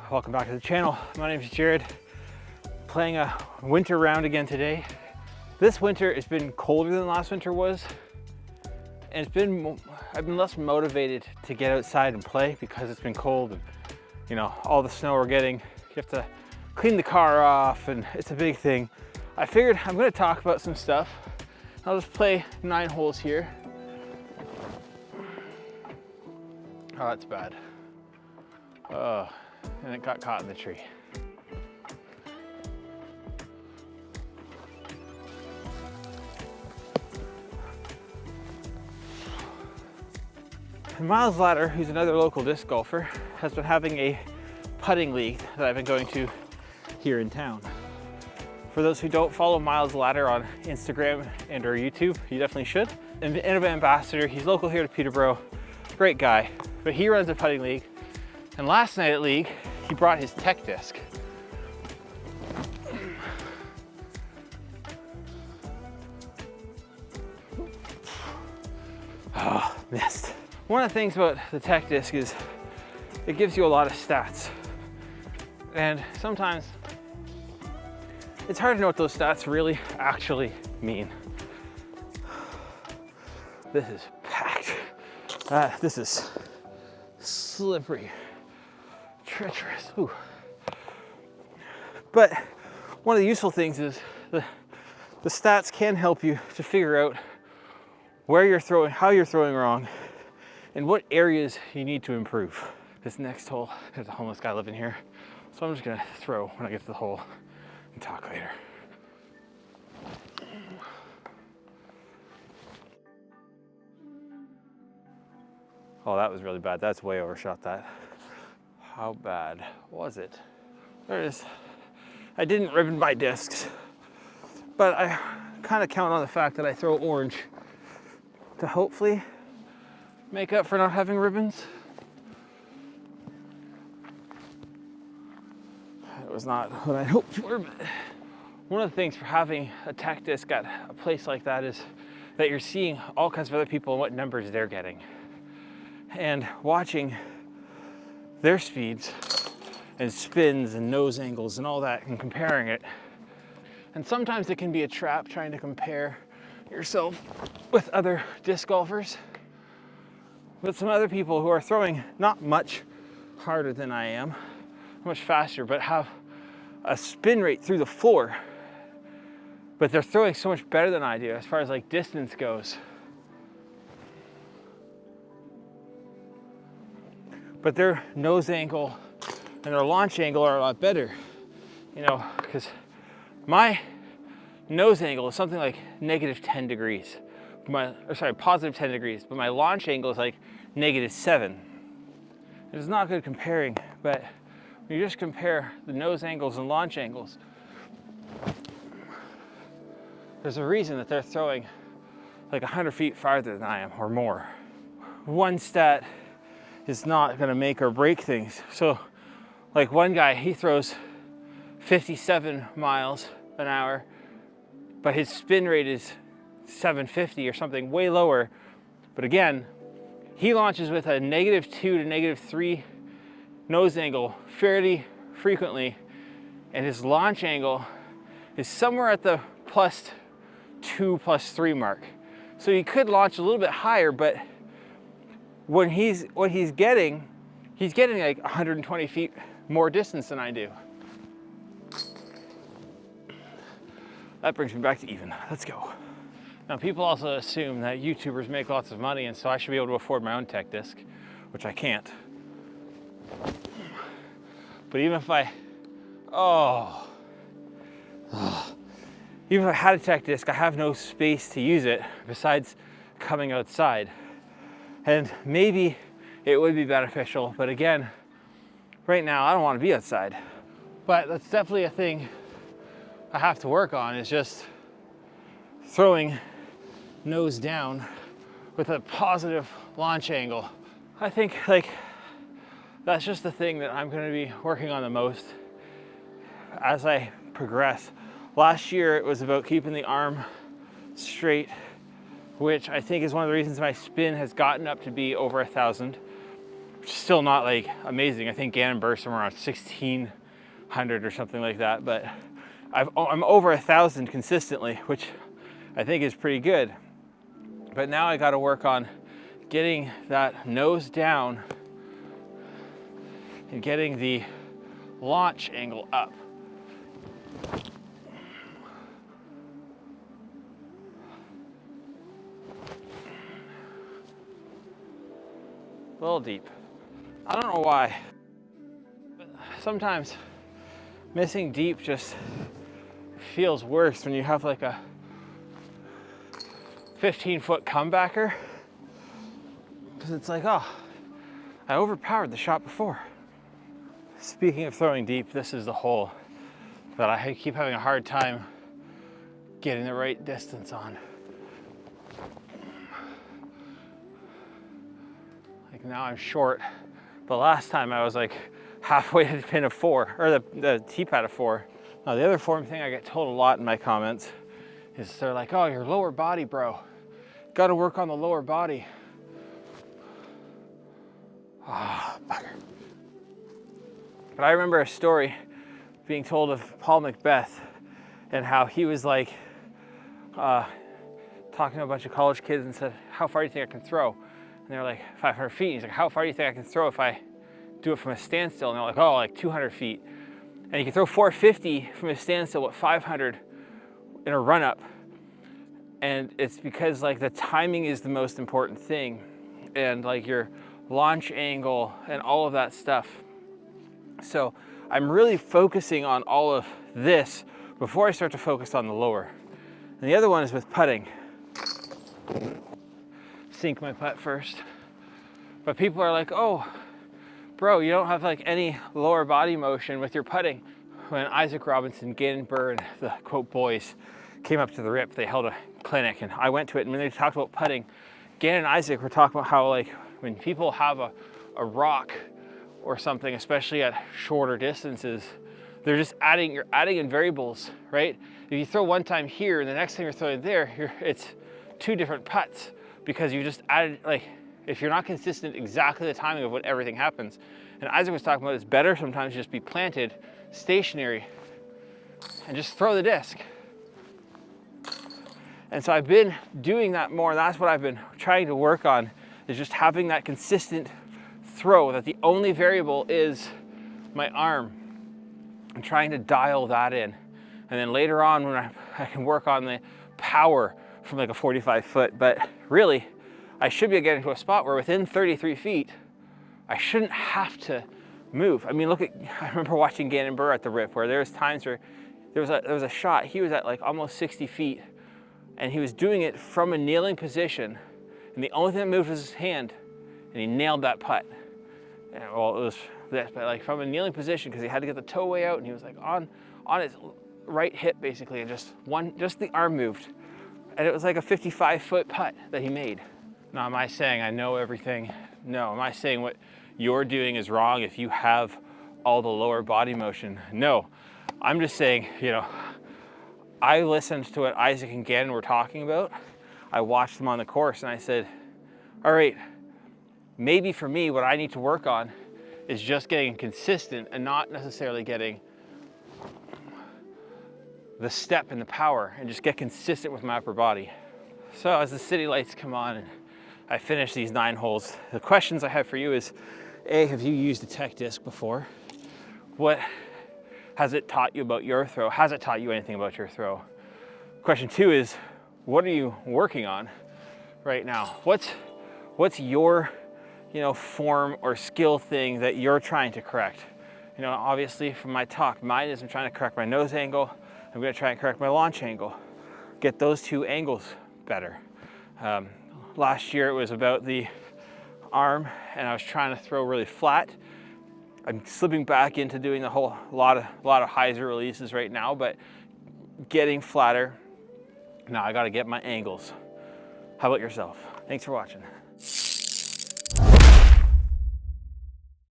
welcome back to the channel. My name is Jared, playing a winter round again today. This winter it's been colder than last winter was, and I've been less motivated to get outside and play because it's been cold and you know, all the snow we're getting, you have to clean the car off and it's a big thing. I figured I'm going to talk about some stuff. I'll just play 9 holes here. Oh, that's bad. Oh, and it got caught in the tree. And Miles Ladder, who's another local disc golfer, has been having a putting league that I've been going to here in town. For those who don't follow Miles Ladder on Instagram and or YouTube, you definitely should. An ambassador, he's local here to Peterborough, great guy, but he runs a putting league. And last night at league, he brought his tech disc. Oh, missed. One of the things about the tech disc is it gives you a lot of stats. And sometimes it's hard to know what those stats really actually mean. This is packed. This is slippery, treacherous. Ooh. But one of the useful things is the stats can help you to figure out where you're throwing, how you're throwing wrong, and what areas you need to improve. This next hole, there's a homeless guy living here, so I'm just gonna throw when I get to the hole and talk later. Oh, that was really bad. That's way overshot that. How bad was it? There it is. I didn't ribbon my discs, but I kind of count on the fact that I throw orange to hopefully make up for not having ribbons. It was not what I hoped for, but one of the things for having a tech disc at a place like that is that you're seeing all kinds of other people and what numbers they're getting. And watching their speeds and spins and nose angles and all that and comparing it. And sometimes it can be a trap trying to compare yourself with other disc golfers. But some other people who are throwing not much harder than I am, much faster, but have a spin rate through the floor. But they're throwing so much better than I do as far as like distance goes. But their nose angle and their launch angle are a lot better, you know, because my nose angle is something like -10 degrees. Positive 10 degrees, but my launch angle is like -7. It's not good comparing, but when you just compare the nose angles and launch angles, there's a reason that they're throwing like 100 feet farther than I am or more. One stat is not gonna make or break things. So like one guy, he throws 57 miles an hour, but his spin rate is 750 or something way lower. But again, he launches with a -2 to -3 nose angle fairly frequently, and his launch angle is somewhere at the +2, +3 mark. So he could launch a little bit higher, but what he's getting like 120 feet more distance than I do. That brings me back to even. Let's go. Now, people also assume that YouTubers make lots of money, and so I should be able to afford my own tech disc, which I can't. But even if even if I had a tech disc, I have no space to use it besides coming outside. And maybe it would be beneficial, but again, right now I don't want to be outside. But that's definitely a thing I have to work on, is just throwing nose down with a positive launch angle. I think like that's just the thing that I'm going to be working on the most as I progress. Last year it was about keeping the arm straight, which I think is one of the reasons my spin has gotten up to be over 1,000. Still not like amazing. I think Gannon Buhr somewhere around 1600 or something like that, but I'm over 1,000 consistently, which I think is pretty good. But now I got to work on getting that nose down and getting the launch angle up. A little deep. I don't know why, but sometimes missing deep just feels worse when you have like a 15-foot comebacker, because it's like, oh, I overpowered the shot before. Speaking of throwing deep, this is the hole that I keep having a hard time getting the right distance on. Like now I'm short, but last time I was like halfway to the pin of 4, or the tee pad of 4. Now the other form thing I get told a lot in my comments is they're like, oh, your lower body, bro. Got to work on the lower body. Ah, bugger. But I remember a story being told of Paul Macbeth and how he was like talking to a bunch of college kids and said, how far do you think I can throw? And they're like 500 feet. He's like, how far do you think I can throw if I do it from a standstill? And they're like, oh, like 200 feet. And you can throw 450 from a standstill at 500 in a run up. And it's because like the timing is the most important thing, and like your launch angle and all of that stuff. So I'm really focusing on all of this before I start to focus on the lower. And the other one is with putting. Sink my putt first. But people are like, oh, bro, you don't have like any lower body motion with your putting. When Isaac Robinson, Gannon Buhr, and the quote boys came up to the Rip, they held a clinic and I went to it, and when they talked about putting, Gannon and Isaac were talking about how like when people have a rock or something, especially at shorter distances, they're just you're adding in variables, right? If you throw one time here and the next time you're throwing there, it's 2 different putts, because you just added, like, if you're not consistent exactly the timing of when everything happens. And Isaac was talking about it's better sometimes just be planted, stationary, and just throw the disc. And so I've been doing that more, and that's what I've been trying to work on, is just having that consistent throw, that the only variable is my arm. I'm trying to dial that in. And then later on when I can work on the power from like a 45 foot, but really I should be getting to a spot where within 33 feet, I shouldn't have to move. I mean, I remember watching Gannon Buhr at the Rip, where there was times where there was a shot, he was at like almost 60 feet, and he was doing it from a kneeling position, and the only thing that moved was his hand, and he nailed that putt. And, well, it was this, but like from a kneeling position, because he had to get the toe way out, and he was like on his right hip basically, and just the arm moved, and it was like a 55-foot putt that he made. Now, am I saying I know everything? No. Am I saying what you're doing is wrong if you have all the lower body motion? No. I'm just saying, you know, I listened to what Isaac and Gannon were talking about. I watched them on the course, and I said, all right, maybe for me, what I need to work on is just getting consistent and not necessarily getting the step and the power, and just get consistent with my upper body. So as the city lights come on and I finish these 9 holes, the questions I have for you is, A, have you used a tech disc before? What has it taught you about your throw? Has it taught you anything about your throw? Question 2 is, what are you working on right now? What's your, you know, form or skill thing that you're trying to correct? You know, obviously from my talk, mine is I'm trying to correct my nose angle. I'm going to try and correct my launch angle. Get those 2 angles better. Last year it was about the arm, and I was trying to throw really flat. I'm slipping back into doing a lot of hyzer releases right now, but getting flatter. Now I got to get my angles. How about yourself? Thanks for watching.